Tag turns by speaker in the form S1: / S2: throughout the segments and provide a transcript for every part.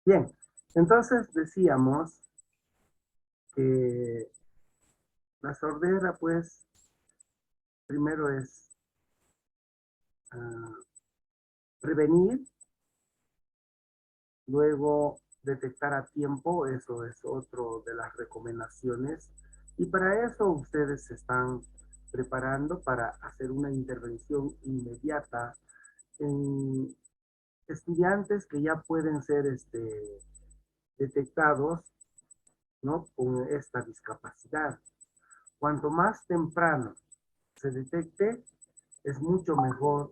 S1: Bien, entonces decíamos que la sordera, pues, primero es ah, prevenir, luego detectar a tiempo, eso es otro de las recomendaciones, y para eso ustedes se están preparando para hacer una intervención inmediata en estudiantes que ya pueden ser detectados, ¿no?, con esta discapacidad. Cuanto más temprano se detecte, es mucho mejor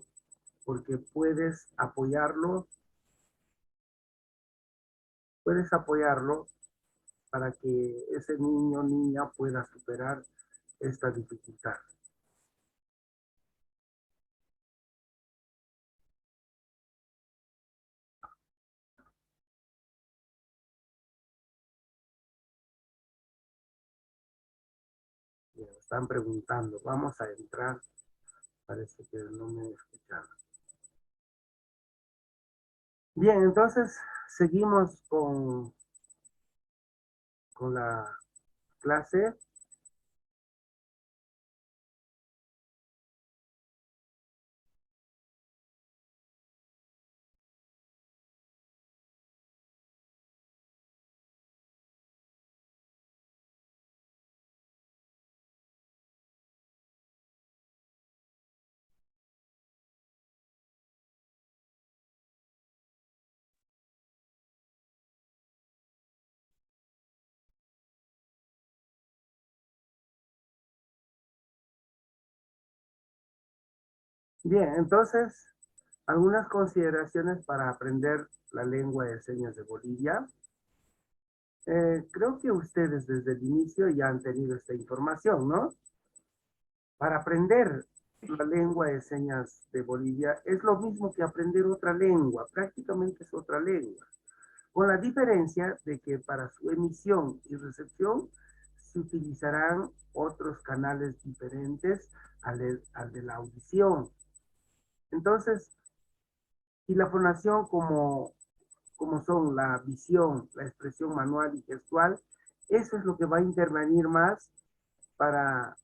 S1: porque puedes apoyarlo para que ese niño o niña pueda superar esta dificultad. Me están preguntando, vamos a entrar, parece que no me escucharon. Bien, entonces seguimos con la clase. Bien, entonces, algunas consideraciones para aprender la lengua de señas de Bolivia. Creo que ustedes desde el inicio ya han tenido esta información, ¿no? Para aprender la lengua de señas de Bolivia es lo mismo que aprender otra lengua, prácticamente es otra lengua, con la diferencia de que para su emisión y recepción se utilizarán otros canales diferentes al de la audición. Entonces, y la fonación como son la visión, la expresión manual y gestual, eso es lo que va a intervenir más para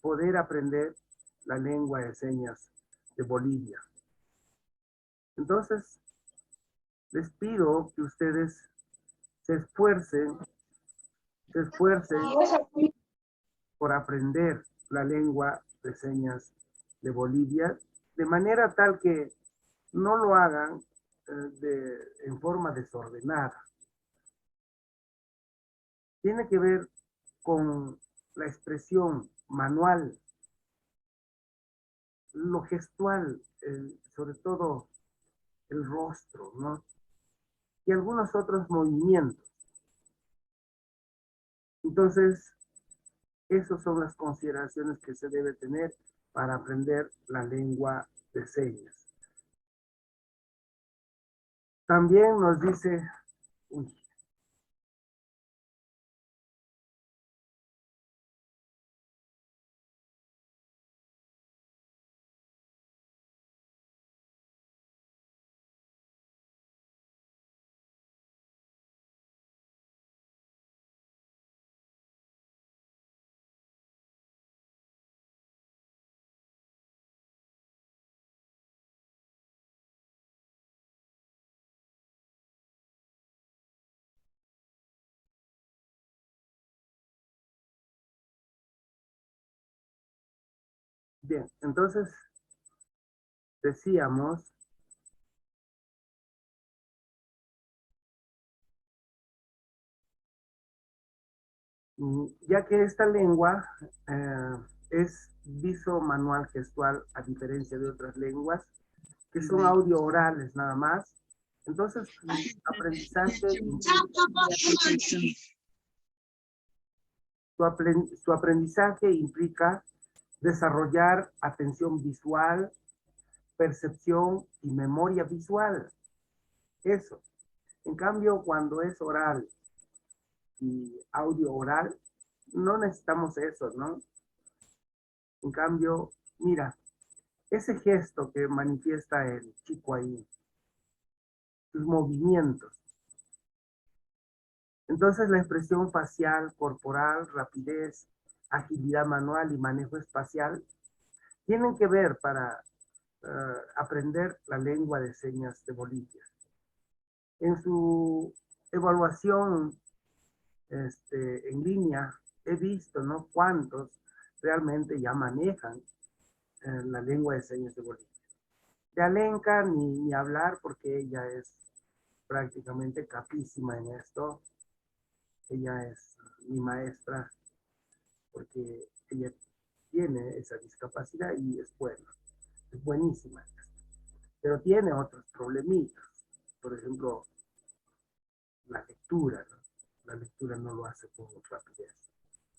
S1: poder aprender la lengua de señas de Bolivia. Entonces, les pido que ustedes se esfuercen por aprender la lengua de señas de Bolivia, de manera tal que no lo hagan en forma desordenada. Tiene que ver con la expresión manual, lo gestual, sobre todo el rostro, ¿no? Y algunos otros movimientos. Entonces, esas son las consideraciones que se debe tener para aprender la lengua de señas. También nos dice, uy, bien, entonces decíamos, ya que esta lengua es viso-manual gestual, a diferencia de otras lenguas, que son audio orales nada más, entonces su aprendizaje implica desarrollar atención visual, percepción y memoria visual. Eso. En cambio, cuando es oral y audio oral, no necesitamos eso, ¿no? En cambio, mira, ese gesto que manifiesta el chico ahí, sus movimientos. Entonces la expresión facial, corporal, rapidez, agilidad manual y manejo espacial tienen que ver para aprender la lengua de señas de Bolivia. En su evaluación en línea he visto, ¿no?, cuántos realmente ya manejan la lengua de señas de Bolivia. De Alenka ni hablar, porque ella es prácticamente capísima en esto. Ella es mi maestra porque ella tiene esa discapacidad y es buena, es buenísima. Pero tiene otros problemitas. Por ejemplo, la lectura, ¿no? La lectura no lo hace con rapidez,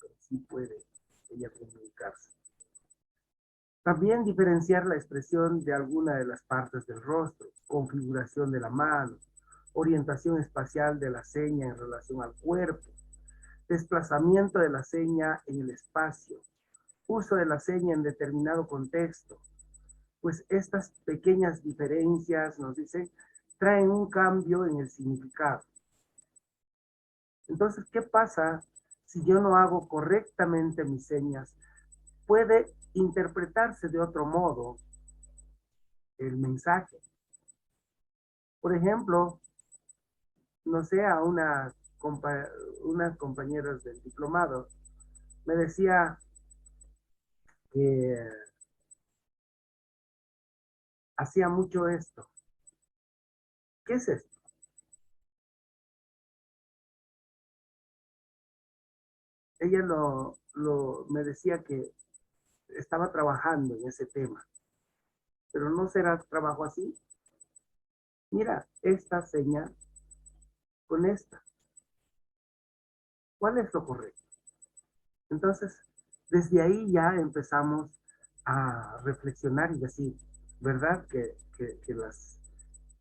S1: pero sí puede ella comunicarse. También diferenciar la expresión de alguna de las partes del rostro, configuración de la mano, orientación espacial de la seña en relación al cuerpo, desplazamiento de la seña en el espacio, uso de la seña en determinado contexto. Pues estas pequeñas diferencias, nos dicen, traen un cambio en el significado. Entonces, ¿qué pasa si yo no hago correctamente mis señas? Puede interpretarse de otro modo el mensaje. Por ejemplo, no sé, a unas compañeras del diplomado me decía que hacía mucho esto. ¿Qué es esto? Ella me decía que estaba trabajando en ese tema, pero no será trabajo así. Mira, esta señal con esta. ¿Cuál es lo correcto? Entonces, desde ahí ya empezamos a reflexionar y decir, ¿verdad? Que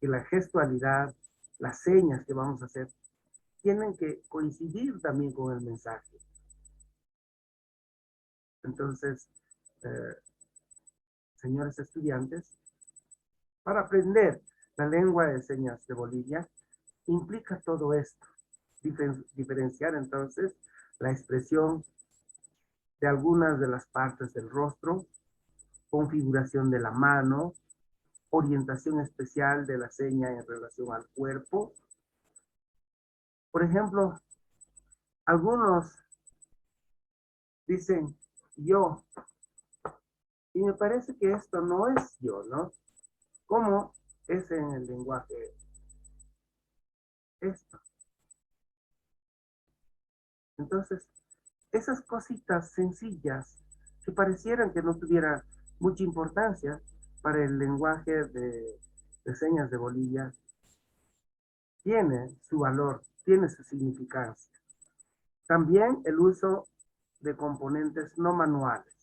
S1: la gestualidad, las señas que vamos a hacer, tienen que coincidir también con el mensaje. Entonces, eh, señores estudiantes, para aprender la lengua de señas de Bolivia, implica todo esto. Diferenciar entonces la expresión de algunas de las partes del rostro, configuración de la mano, orientación especial de la seña en relación al cuerpo. Por ejemplo, algunos dicen yo, y me parece que esto no es yo, ¿no? ¿Cómo es en el lenguaje esto? Entonces, esas cositas sencillas que parecieran que no tuvieran mucha importancia para el lenguaje de señas de Bolivia, tiene su valor, tiene su significancia. También el uso de componentes no manuales.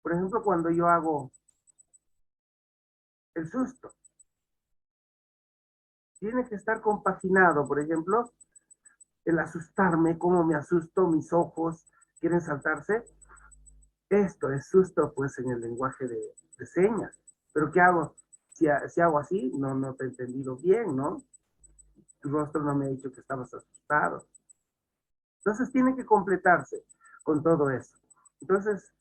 S1: Por ejemplo, cuando yo hago el susto, tiene que estar compaginado, por ejemplo, el asustarme, cómo me asusto, mis ojos quieren saltarse. Esto es susto, pues, en el lenguaje de señas. Pero ¿qué hago? Si hago así, no te he entendido bien, ¿no? Tu rostro no me ha dicho que estabas asustado. Entonces tiene que completarse con todo eso. Entonces,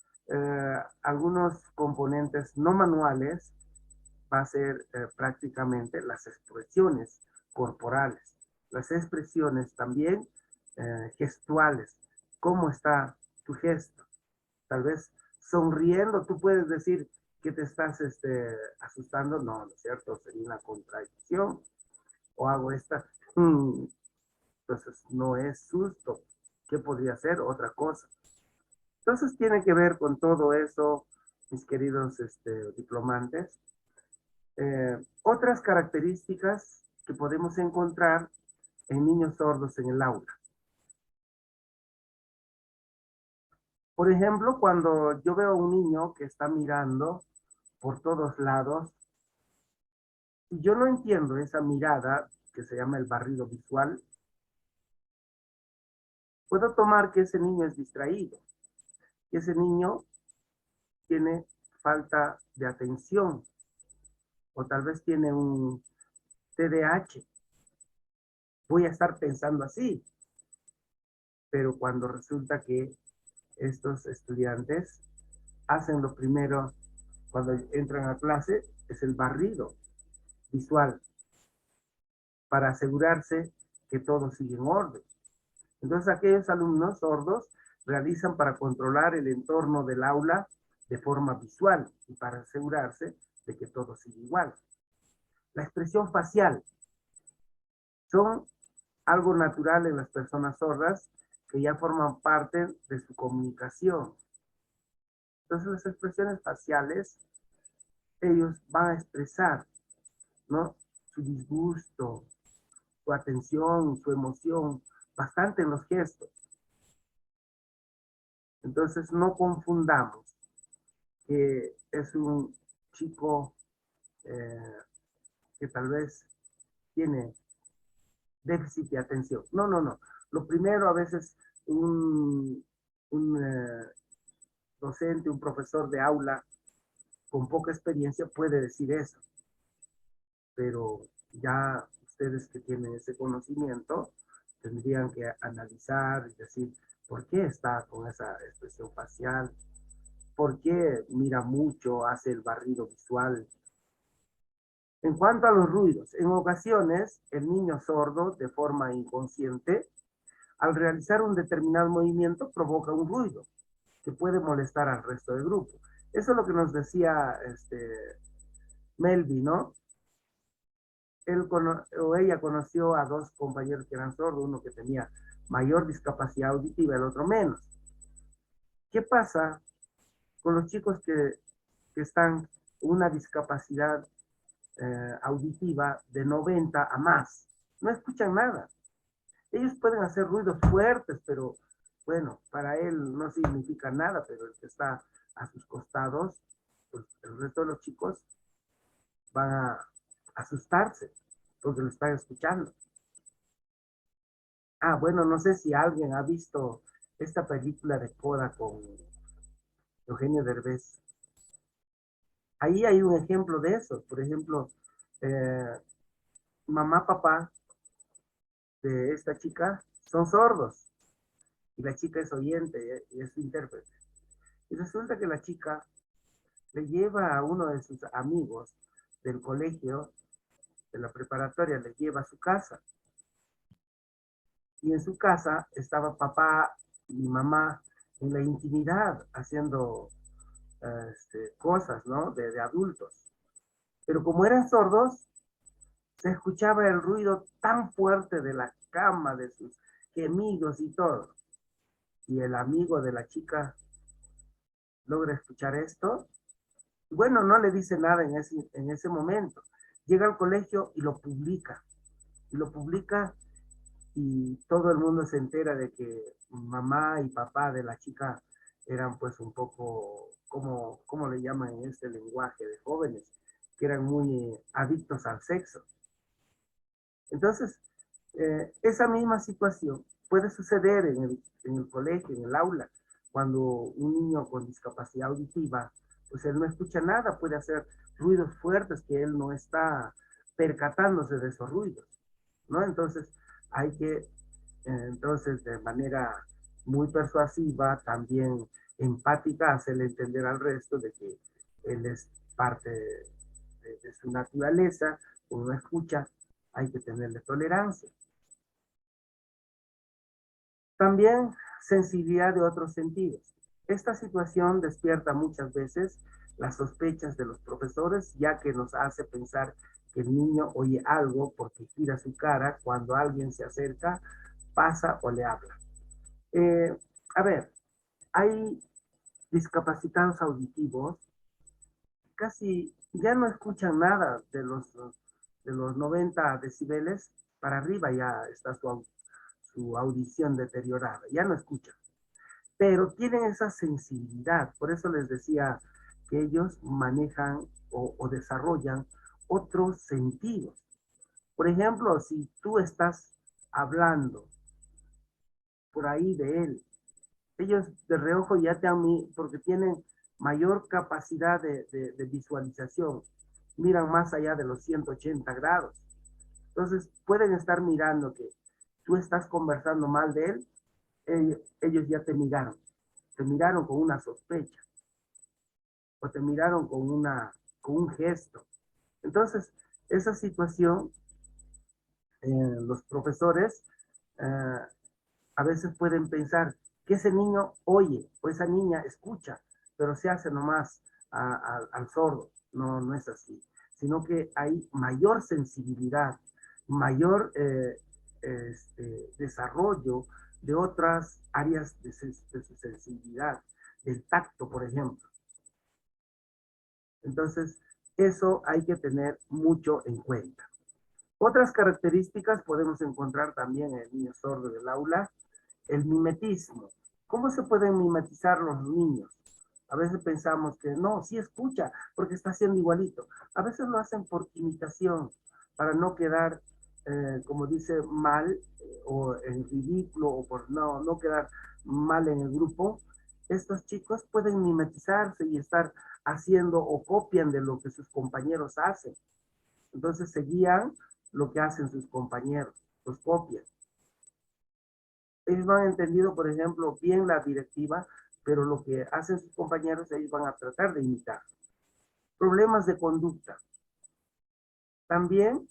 S1: algunos componentes no manuales va a ser prácticamente las expresiones corporales, las expresiones también gestuales. ¿Cómo está tu gesto? Tal vez sonriendo, tú puedes decir que te estás asustando. No, ¿no es cierto? Sería una contradicción. O hago esta, entonces no es susto. ¿Qué podría ser? Otra cosa. Entonces tiene que ver con todo eso, mis queridos diplomantes. Otras características que podemos encontrar en niños sordos en el aula. Por ejemplo, cuando yo veo a un niño que está mirando por todos lados, y yo no entiendo esa mirada que se llama el barrido visual, puedo tomar que ese niño es distraído, que ese niño tiene falta de atención, o tal vez tiene TDAH. Voy a estar pensando así. Pero cuando resulta que estos estudiantes hacen lo primero cuando entran a clase, es el barrido visual para asegurarse que todo sigue en orden. Entonces aquellos alumnos sordos realizan para controlar el entorno del aula de forma visual y para asegurarse de que todo sigue igual. La expresión facial son algo natural en las personas sordas que ya forman parte de su comunicación. Entonces las expresiones faciales, ellos van a expresar, ¿no?, su disgusto, su atención, su emoción, bastante en los gestos. Entonces no confundamos que es un chico que tal vez tiene déficit de atención. No, no, no. Lo primero, a veces un docente, un profesor de aula con poca experiencia puede decir eso, pero ya ustedes que tienen ese conocimiento tendrían que analizar y decir por qué está con esa expresión facial, por qué mira mucho, hace el barrido visual. En cuanto a los ruidos, en ocasiones el niño sordo, de forma inconsciente, al realizar un determinado movimiento, provoca un ruido que puede molestar al resto del grupo. Eso es lo que nos decía Melvi, ¿no? Ella conoció a dos compañeros que eran sordos, uno que tenía mayor discapacidad auditiva, el otro menos. ¿Qué pasa con los chicos que están con una discapacidad auditiva de 90 a más? No escuchan nada. Ellos pueden hacer ruidos fuertes, pero bueno, para él no significa nada, pero el que está a sus costados, pues el resto de los chicos van a asustarse porque lo están escuchando. Ah, bueno, no sé si alguien ha visto esta película de Coda con Eugenio Derbez. Ahí hay un ejemplo de eso. Por ejemplo, eh, mamá, papá de esta chica son sordos y la chica es oyente y es intérprete. Y resulta que la chica le lleva a uno de sus amigos del colegio, de la preparatoria, le lleva a su casa. Y en su casa estaba papá y mamá en la intimidad haciendo cosas, ¿no? De adultos. Pero como eran sordos, se escuchaba el ruido tan fuerte de la cama, de sus gemidos y todo. Y el amigo de la chica logra escuchar esto. Bueno, no le dice nada en ese momento. Llega al colegio y lo publica. Y lo publica y todo el mundo se entera de que mamá y papá de la chica eran pues un poco, ¿cómo le llaman en este lenguaje de jóvenes? Que eran muy adictos al sexo. Entonces, esa misma situación puede suceder en el colegio, en el aula, cuando un niño con discapacidad auditiva, pues él no escucha nada, puede hacer ruidos fuertes que él no está percatándose de esos ruidos, ¿no? Entonces, hay que, entonces, de manera muy persuasiva, también empática, hacerle entender al resto de que él es parte de su naturaleza, uno escucha, hay que tenerle tolerancia. También sensibilidad de otros sentidos. Esta situación despierta muchas veces las sospechas de los profesores, ya que nos hace pensar que el niño oye algo porque gira su cara cuando alguien se acerca, pasa o le habla. Eh, a ver, hay discapacitados auditivos, casi ya no escuchan nada de los 90 decibeles para arriba, ya está su audición deteriorada, ya no escuchan, pero tienen esa sensibilidad, por eso les decía que ellos manejan o desarrollan otros sentidos. Por ejemplo, si tú estás hablando por ahí de él, ellos de reojo ya te han, porque tienen mayor capacidad de visualización, miran más allá de los 180 grados. Entonces, pueden estar mirando que tú estás conversando mal de él, ellos ya te miraron con una sospecha, o te miraron con un gesto. Entonces, esa situación, los profesores eh, a veces pueden pensar que ese niño oye o esa niña escucha, pero se hace nomás al sordo. No, no es así, sino que hay mayor sensibilidad, mayor desarrollo de otras áreas de su sensibilidad, del tacto, por ejemplo. Entonces, eso hay que tener mucho en cuenta. Otras características podemos encontrar también en el niño sordo del aula, el mimetismo. ¿Cómo se pueden mimetizar los niños? A veces pensamos que no, sí escucha, porque está haciendo igualito. A veces lo hacen por imitación, para no quedar, como dice, mal, o en ridículo, o por no quedar mal en el grupo. Estos chicos pueden mimetizarse y estar haciendo o copian de lo que sus compañeros hacen. Entonces seguían lo que hacen sus compañeros, los copian. Ellos no han entendido, por ejemplo, bien la directiva, pero lo que hacen sus compañeros, ellos van a tratar de imitar. Problemas de conducta. También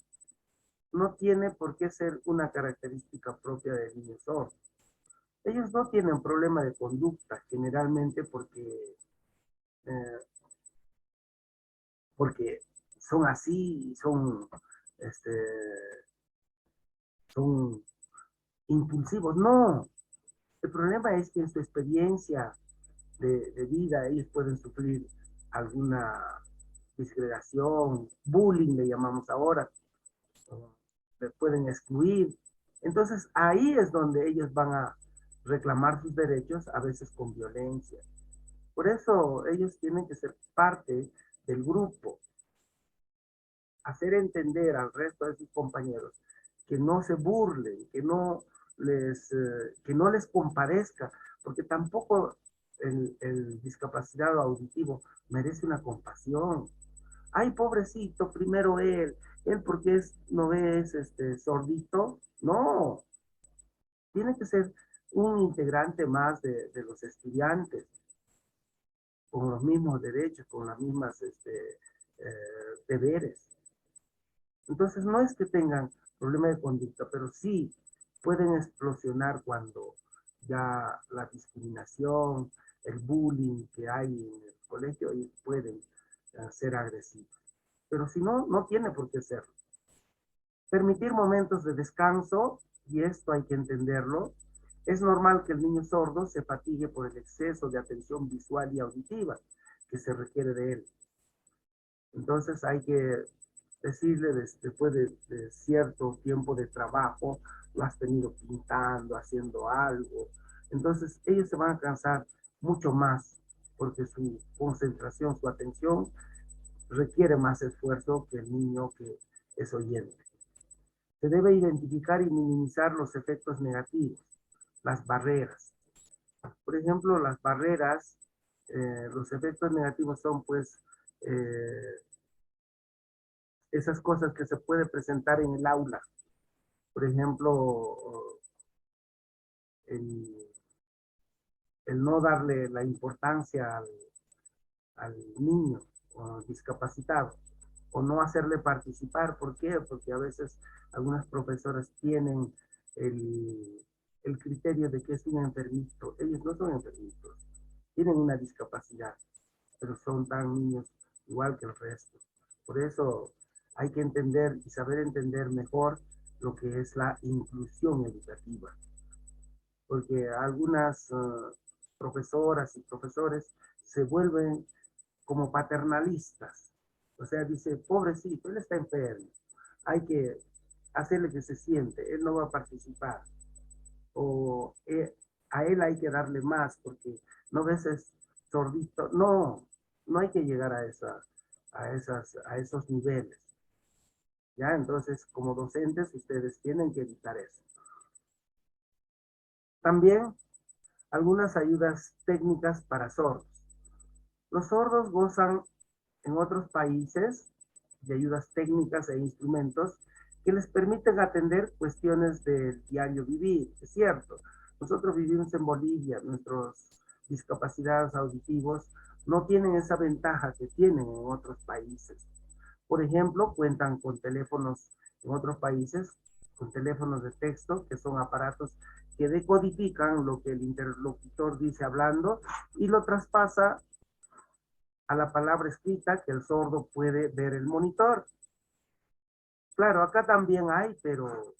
S1: no tiene por qué ser una característica propia del niño sordo. Ellos no tienen problema de conducta generalmente eh, porque son así, este, son impulsivos. No, el problema es que en su experiencia de vida ellos pueden sufrir alguna disgregación, bullying le llamamos ahora, le pueden excluir. Entonces ahí es donde ellos van a reclamar sus derechos, a veces con violencia. Por eso ellos tienen que ser parte del grupo, hacer entender al resto de sus compañeros que no se burlen, que no les compadezca, porque tampoco el discapacitado auditivo merece una compasión. Ay, pobrecito, primero él porque no es sordito. No, tiene que ser un integrante más de los estudiantes, con los mismos derechos, con las mismas deberes. Entonces, no es que tengan problema de conducta, pero sí pueden explosionar cuando ya la discriminación, el bullying que hay en el colegio, ellos pueden ser agresivos. Pero si no, no tiene por qué serlo. Permitir momentos de descanso, y esto hay que entenderlo, es normal que el niño sordo se fatigue por el exceso de atención visual y auditiva que se requiere de él. Entonces hay que decirle después de cierto tiempo de trabajo, lo has tenido pintando, haciendo algo. Entonces ellos se van a cansar mucho más porque su concentración, su atención requiere más esfuerzo que el niño que es oyente. Se debe identificar y minimizar los efectos negativos, las barreras. Por ejemplo, las barreras, los efectos negativos son pues esas cosas que se puede presentar en el aula. Por ejemplo, el, el no darle la importancia al niño discapacitado o no hacerle participar. ¿Por qué? Porque a veces algunas profesoras tienen el criterio de que es un enfermito. Ellos no son enfermitos, tienen una discapacidad, pero son tan niños igual que el resto. Por eso hay que entender y saber entender mejor lo que es la inclusión educativa, porque algunas profesoras y profesores se vuelven como paternalistas. O sea, dice, pobrecito, él está enfermo, hay que hacerle que se siente, él no va a participar. O a él hay que darle más porque no ves es sordito. No, no hay que llegar a esos niveles. ¿Ya? Entonces, como docentes, ustedes tienen que evitar eso. También algunas ayudas técnicas para sordos. Los sordos gozan en otros países de ayudas técnicas e instrumentos que les permiten atender cuestiones del diario vivir. Es cierto, nosotros vivimos en Bolivia, nuestros discapacidades auditivos no tienen esa ventaja que tienen en otros países. Por ejemplo, cuentan con teléfonos en otros países, con teléfonos de texto, que son aparatos que decodifican lo que el interlocutor dice hablando y lo traspasa a la palabra escrita que el sordo puede ver el monitor. Claro, acá también hay, pero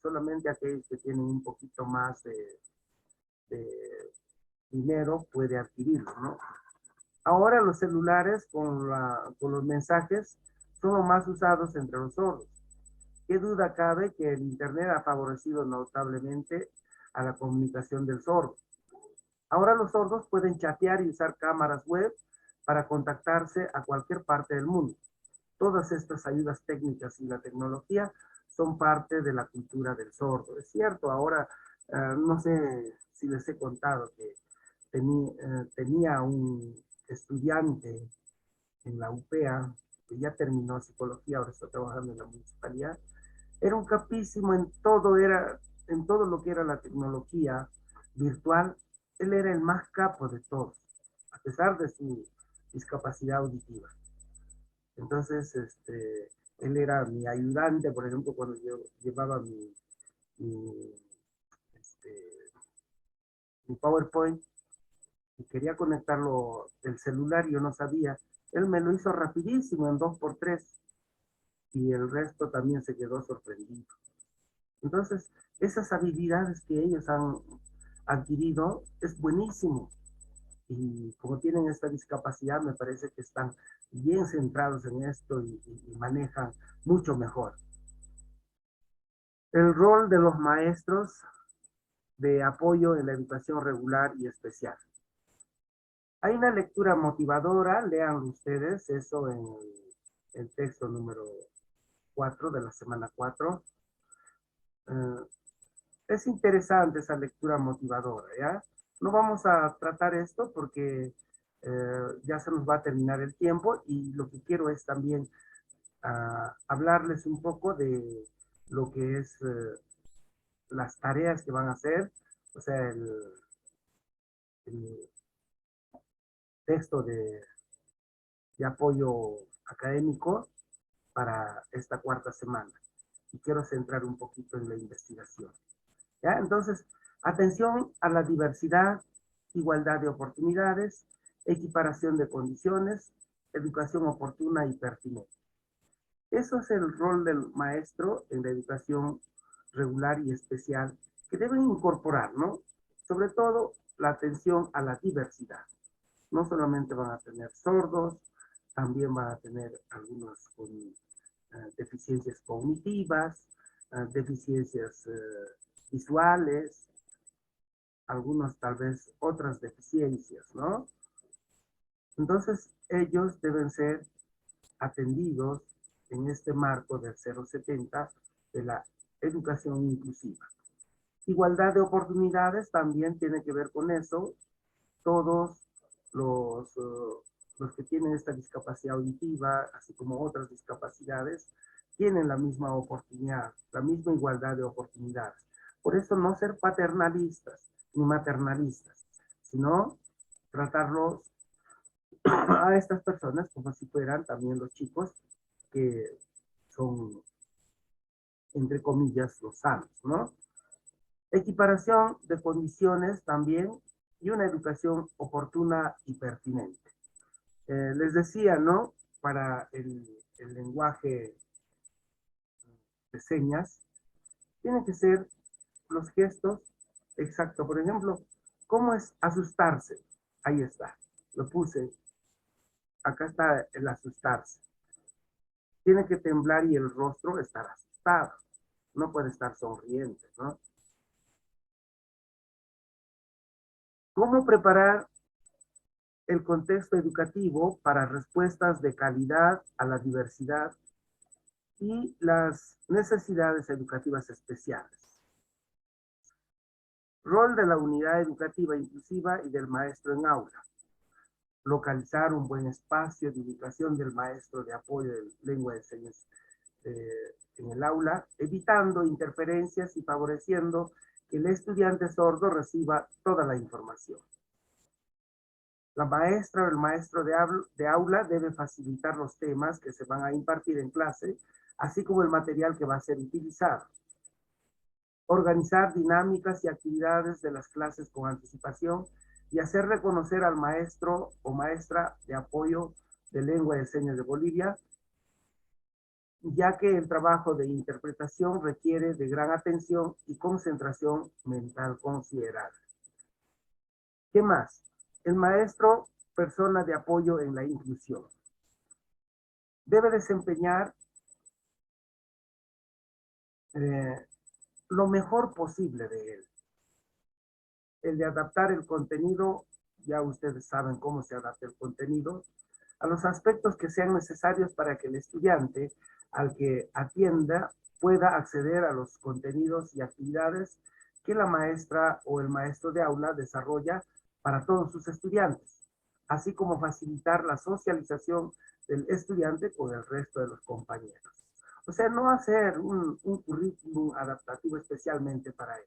S1: solamente aquellos que tienen un poquito más de dinero puede adquirirlo, ¿no? Ahora los celulares con los mensajes son los más usados entre los sordos. ¿Qué duda cabe que el Internet ha favorecido notablemente a la comunicación del sordo? Ahora los sordos pueden chatear y usar cámaras web para contactarse a cualquier parte del mundo. Todas estas ayudas técnicas y la tecnología son parte de la cultura del sordo. Es cierto, ahora no sé si les he contado que tenía un estudiante en la UPEA que ya terminó psicología, ahora está trabajando en la municipalidad. Era un capísimo en todo lo que era la tecnología virtual. Él era el más capo de todos, a pesar de su discapacidad auditiva. Entonces, él era mi ayudante, por ejemplo, cuando yo llevaba mi, este, mi PowerPoint y quería conectarlo del celular y yo no sabía. Él me lo hizo rapidísimo en 2x3 y el resto también se quedó sorprendido. Entonces, esas habilidades que ellos han adquirido es buenísimo. Y como tienen esta discapacidad, me parece que están bien centrados en esto y manejan mucho mejor. El rol de los maestros de apoyo en la educación regular y especial. Hay una lectura motivadora, lean ustedes eso en el texto número 4 de la semana 4. Es interesante esa lectura motivadora, ¿ya? No vamos a tratar esto porque ya se nos va a terminar el tiempo y lo que quiero es también hablarles un poco de lo que es las tareas que van a hacer, o sea, el texto de apoyo académico para esta cuarta semana. Y quiero centrar un poquito en la investigación. ¿Ya? Entonces, atención a la diversidad, igualdad de oportunidades, equiparación de condiciones, educación oportuna y pertinente. Eso es el rol del maestro en la educación regular y especial que deben incorporar, ¿no? Sobre todo la atención a la diversidad. No solamente van a tener sordos, también van a tener algunos con deficiencias cognitivas, deficiencias visuales, algunos tal vez otras deficiencias, ¿no? Entonces, ellos deben ser atendidos en este marco del 070 de la educación inclusiva. Igualdad de oportunidades también tiene que ver con eso. Todos los que tienen esta discapacidad auditiva, así como otras discapacidades, tienen la misma oportunidad, la misma igualdad de oportunidades. Por eso no ser paternalistas ni maternalistas, sino tratarlos a estas personas como si fueran también los chicos que son, entre comillas, los sanos, ¿no? Equiparación de condiciones también y una educación oportuna y pertinente. Les decía, ¿no? Para el lenguaje de señas, tienen que ser los gestos exactos. Por ejemplo, ¿cómo es asustarse? Ahí está, lo puse. Acá está el asustarse. Tiene que temblar y el rostro estar asustado. No puede estar sonriente, ¿no? ¿Cómo preparar el contexto educativo para respuestas de calidad a la diversidad y las necesidades educativas especiales? Rol de la unidad educativa inclusiva y del maestro en aula. Localizar un buen espacio de ubicación del maestro de apoyo de lengua de señas en el aula, evitando interferencias y favoreciendo que el estudiante sordo reciba toda la información. La maestra o el maestro de aula debe facilitar los temas que se van a impartir en clase, así como el material que va a ser utilizado. Organizar dinámicas y actividades de las clases con anticipación y hacer reconocer al maestro o maestra de apoyo de lengua de señas de Bolivia, ya que el trabajo de interpretación requiere de gran atención y concentración mental considerable. ¿Qué más? El maestro, persona de apoyo en la inclusión, debe desempeñar lo mejor posible de él. El de adaptar el contenido, ya ustedes saben cómo se adapta el contenido, a los aspectos que sean necesarios para que el estudiante al que atienda pueda acceder a los contenidos y actividades que la maestra o el maestro de aula desarrolla para todos sus estudiantes, así como facilitar la socialización del estudiante con el resto de los compañeros. O sea, no hacer un currículum adaptativo especialmente para él,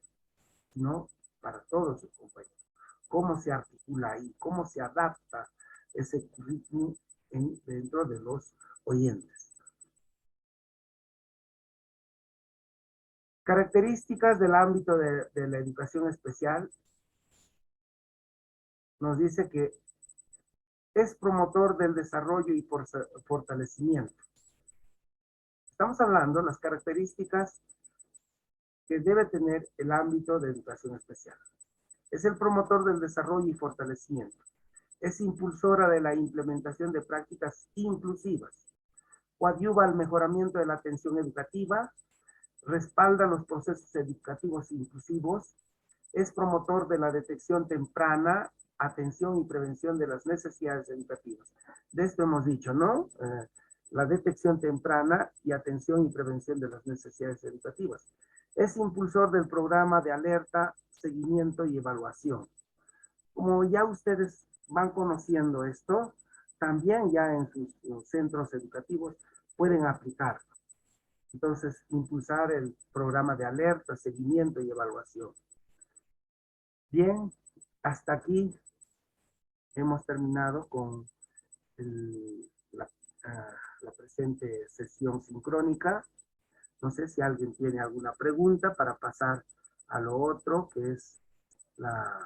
S1: sino para todos sus compañeros. Cómo se articula ahí, cómo se adapta ese currículum dentro de los oyentes. Características del ámbito de la educación especial. Nos dice que es promotor del desarrollo y fortalecimiento. Estamos hablando de las características que debe tener el ámbito de educación especial. Es el promotor del desarrollo y fortalecimiento. Es impulsora de la implementación de prácticas inclusivas. Coadyuva al mejoramiento de la atención educativa. Respalda los procesos educativos inclusivos. Es promotor de la detección temprana, atención y prevención de las necesidades educativas. De esto hemos dicho, ¿no? La detección temprana y atención y prevención de las necesidades educativas. Es impulsor del programa de alerta, seguimiento y evaluación. Como ya ustedes van conociendo esto, también ya en sus centros educativos pueden aplicarlo. Entonces, impulsar el programa de alerta, seguimiento y evaluación. Bien, hasta aquí hemos terminado con la presente sesión sincrónica. No sé si alguien tiene alguna pregunta para pasar a lo otro, que es la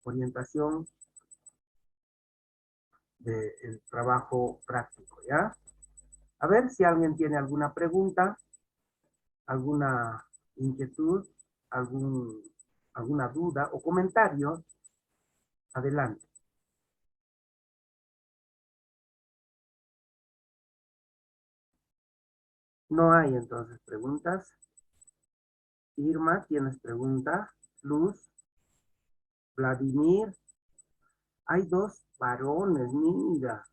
S1: orientación del trabajo práctico, ¿ya? A ver si alguien tiene alguna pregunta, alguna inquietud, alguna duda o comentario. Adelante. No hay entonces preguntas. Irma, ¿tienes pregunta? Luz, Vladimir. Hay dos varones, mira.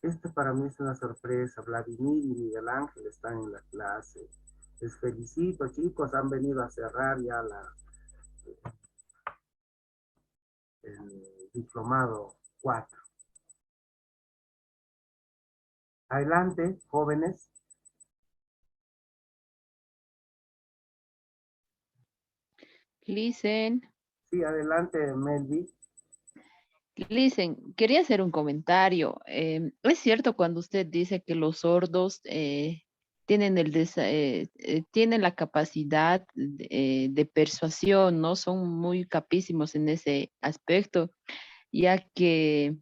S1: Esto para mí es una sorpresa. Vladimir y Miguel Ángel están en la clase. Les felicito, chicos. Han venido a cerrar ya el diplomado 4. Adelante, jóvenes.
S2: Listen,
S1: Sí, adelante, Melvi.
S2: listen, quería hacer un comentario. Es cierto cuando usted dice que los sordos tienen tienen la capacidad de persuasión, ¿no? Son muy capísimos en ese aspecto, ya que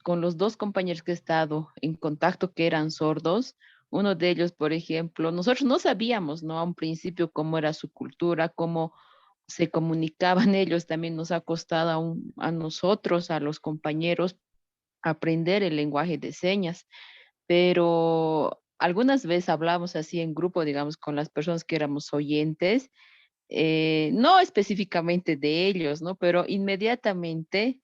S2: con los dos compañeros que he estado en contacto que eran sordos, uno de ellos, por ejemplo, nosotros no sabíamos, ¿no? A un principio cómo era su cultura, cómo se comunicaban ellos, también nos ha costado a nosotros, a los compañeros, aprender el lenguaje de señas, pero algunas veces hablamos así en grupo, digamos, con las personas que éramos oyentes, no específicamente de ellos, ¿no? Pero inmediatamente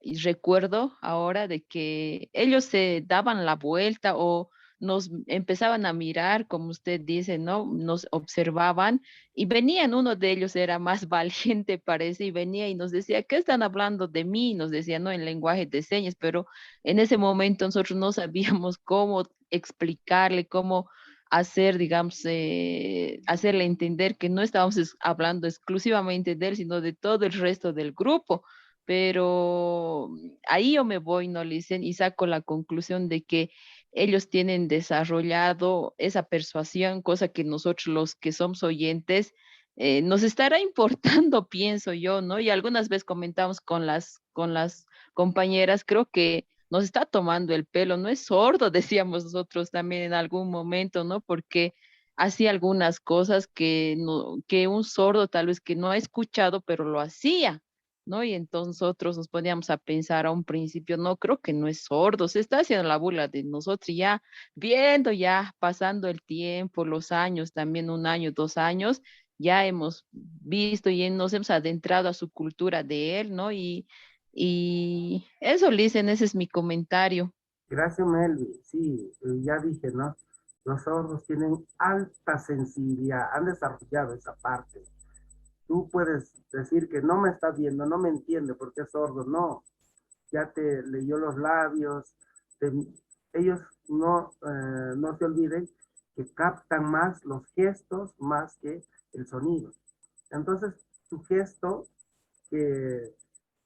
S2: y recuerdo ahora de que ellos se daban la vuelta o nos empezaban a mirar, como usted dice, ¿no? Nos observaban y venían, uno de ellos era más valiente, parece, y venía y nos decía, ¿qué están hablando de mí? Nos decía, ¿no? En lenguaje de señas, pero en ese momento nosotros no sabíamos cómo explicarle, cómo hacer, digamos, hacerle entender que no estábamos hablando exclusivamente de él, sino de todo el resto del grupo. Pero ahí yo me voy, ¿no, Licen? Y saco la conclusión de que ellos tienen desarrollado esa persuasión, cosa que nosotros los que somos oyentes nos estará importando, pienso yo, ¿no? Y algunas veces comentamos con las compañeras, creo que nos está tomando el pelo, no es sordo, decíamos nosotros también en algún momento, ¿no? Porque hacía algunas cosas que, no, que un sordo tal vez que no ha escuchado, pero lo hacía. ¿No? Y entonces nosotros nos poníamos a pensar a un principio, no, creo que no es sordo, se está haciendo la burla de nosotros, y ya viendo, ya pasando el tiempo, los años, también un año, 2 años, ya hemos visto y nos hemos adentrado a su cultura de él, ¿no? Y eso, Licen, ese es mi comentario.
S1: Gracias, Melvi. Sí, ya dije, ¿no? Los sordos tienen alta sensibilidad, han desarrollado esa parte. Tú puedes decir que no me está viendo, no me entiende porque es sordo, no. Ya te leyó los labios. te- Ellos no se olviden que captan más los gestos más que el sonido. Entonces, tu gesto que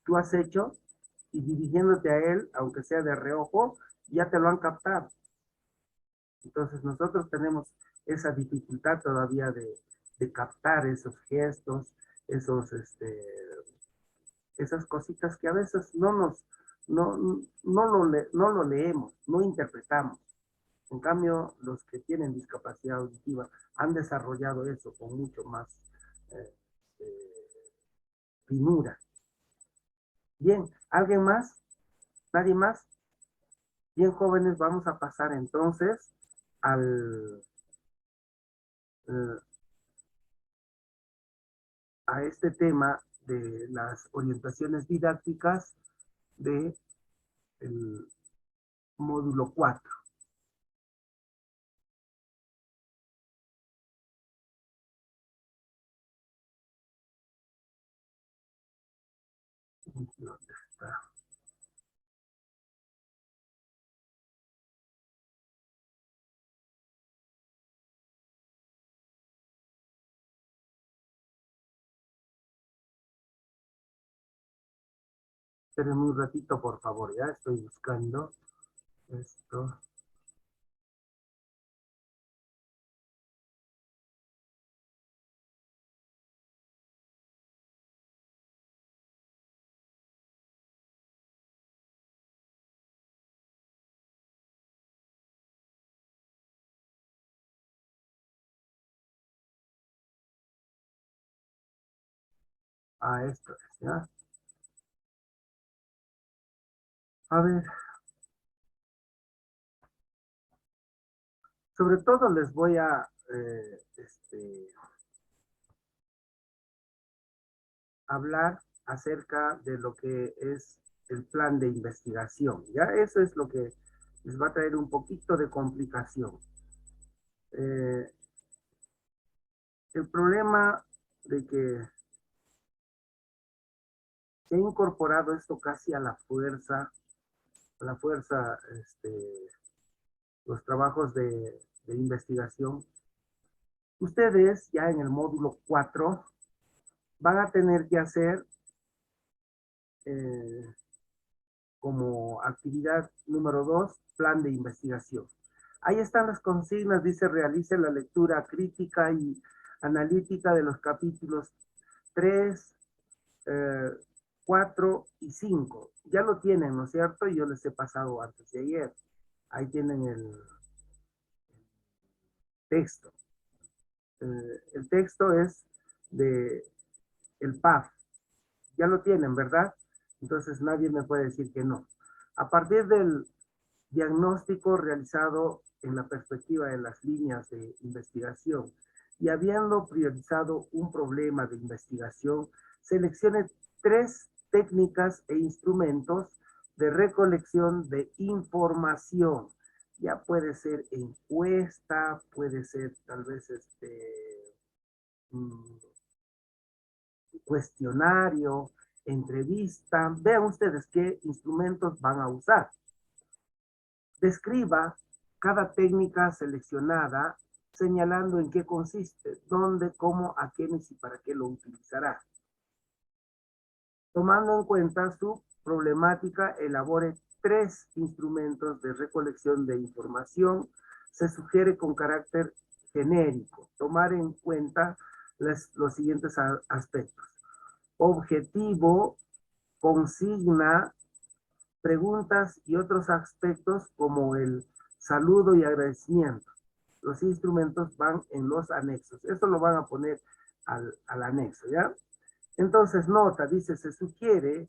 S1: tú has hecho y dirigiéndote a él, aunque sea de reojo, ya te lo han captado. Entonces nosotros tenemos esa dificultad todavía de captar esos gestos, esos, esas cositas que a veces no lo leemos, no interpretamos. En cambio, los que tienen discapacidad auditiva han desarrollado eso con mucho más eh, eh, finura. Bien, ¿alguien más? ¿Nadie más? Bien, jóvenes, vamos a pasar entonces al, eh, a este tema de las orientaciones didácticas del módulo 4. ¿Dónde está? Espérenme un ratito, por favor, ya estoy buscando esto. Esto es, ¿ya? A ver, sobre todo les voy a hablar acerca de lo que es el plan de investigación. Ya eso es lo que les va a traer un poquito de complicación. Eh, el problema de que se ha incorporado esto casi a la fuerza, los trabajos de investigación. Ustedes ya en el módulo 4 van a tener que hacer eh, como actividad número 2, plan de investigación. Ahí están las consignas, dice realice la lectura crítica y analítica de los capítulos 3, 4 y 5. Ya lo tienen, ¿no es cierto? Yo les he pasado antes de ayer. Ahí tienen el texto. El texto es de el PAF. Ya lo tienen, ¿verdad? Entonces nadie me puede decir que no. A partir del diagnóstico realizado en la perspectiva de las líneas de investigación y habiendo priorizado un problema de investigación, seleccione 3 técnicas e instrumentos de recolección de información. Ya puede ser encuesta, puede ser tal vez mm, cuestionario, entrevista. Vean ustedes qué instrumentos van a usar. Describa cada técnica seleccionada, señalando en qué consiste, dónde, cómo, a quiénes y para qué lo utilizará. Tomando en cuenta su problemática, elabore 3 instrumentos de recolección de información. Se sugiere con carácter genérico tomar en cuenta los siguientes aspectos: objetivo, consigna, preguntas y otros aspectos como el saludo y agradecimiento. Los instrumentos van en los anexos. Esto lo van a poner al anexo, ¿ya? Entonces, nota, dice, se sugiere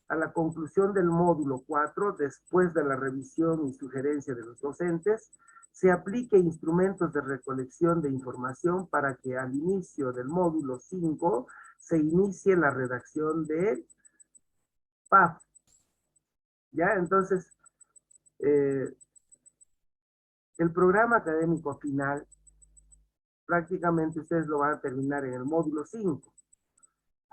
S1: a la conclusión del módulo 4, después de la revisión y sugerencia de los docentes, se aplique instrumentos de recolección de información para que al inicio del módulo 5 se inicie la redacción del PAF. ¿Ya? Entonces, el programa académico final, prácticamente ustedes lo van a terminar en el módulo 5.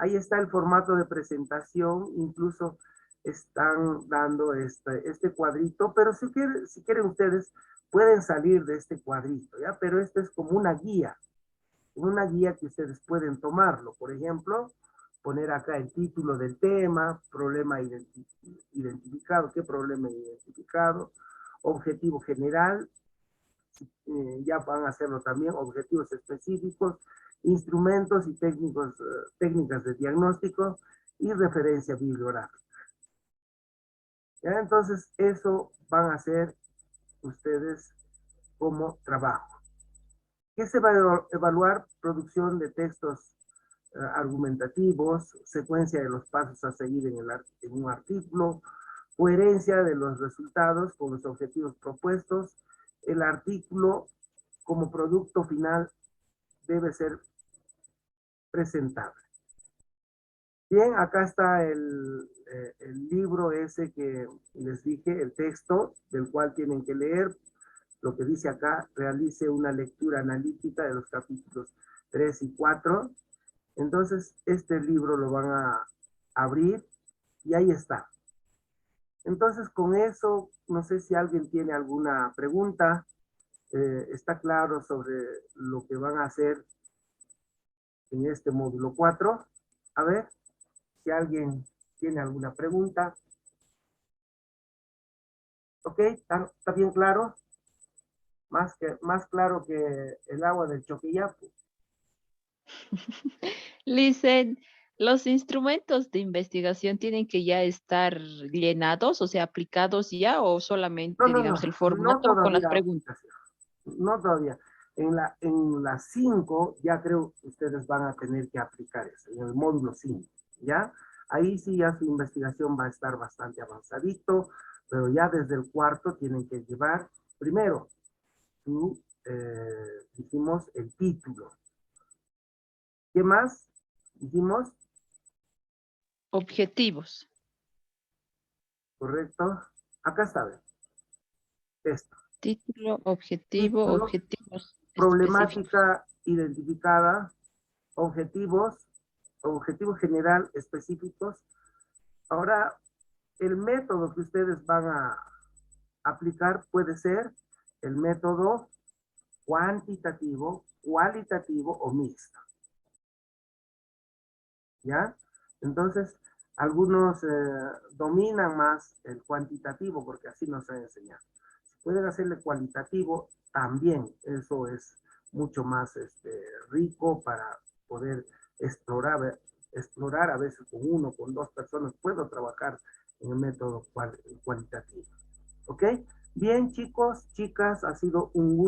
S1: Ahí está el formato de presentación, incluso están dando este cuadrito, pero si quieren ustedes pueden salir de este cuadrito, ¿ya? Pero esto es como una guía que ustedes pueden tomarlo. Por ejemplo, poner acá el título del tema, problema identificado, ¿qué problema identificado? Objetivo general, ya van a hacerlo también, objetivos específicos, instrumentos y técnicas de diagnóstico y referencia bibliográfica. ¿Ya? Entonces, eso van a hacer ustedes como trabajo. ¿Qué se va a evaluar? Producción de textos argumentativos, secuencia de los pasos a seguir en un artículo, coherencia de los resultados con los objetivos propuestos. El artículo como producto final debe ser presentable. Bien, acá está el libro ese que les dije, el texto del cual tienen que leer. Lo que dice acá, realice una lectura analítica de los capítulos 3 y 4. Entonces, este libro lo van a abrir y ahí está. Entonces, con eso, no sé si alguien tiene alguna pregunta. Está claro sobre lo que van a hacer en este módulo 4. A ver, si alguien tiene alguna pregunta. ¿Ok? ¿Está bien claro? Más claro que el agua del Choquillapo.
S2: Listen, ¿los instrumentos de investigación tienen que ya estar llenados, o sea, aplicados ya, o
S1: No,
S2: solamente,
S1: no,
S2: digamos,
S1: no,
S2: el
S1: no
S2: formato con las
S1: todavía
S2: preguntas?
S1: aplicación. No todavía. En la 5 ya creo que ustedes van a tener que aplicar eso, en el módulo 5, ¿ya? Ahí sí ya su investigación va a estar bastante avanzadito, pero ya desde el cuarto tienen que llevar, primero, dijimos, el título. ¿Qué más? Dijimos,
S2: Objetivos.
S1: correcto. Acá está, ¿ve? Esto.
S2: Título, objetivo,
S1: Título,
S2: objetivos específicos.
S1: problemática identificada, objetivos general específicos. Ahora, el método que ustedes van a aplicar puede ser el método cuantitativo, cualitativo o mixto. ¿Ya? Entonces, algunos dominan más el cuantitativo porque así nos han enseñado. Si pueden hacerle cualitativo, también eso es mucho más rico para poder explorar a veces con uno, con dos personas. Puedo trabajar en el método cualitativo. ¿Ok? Bien, chicos, chicas, ha sido un gusto.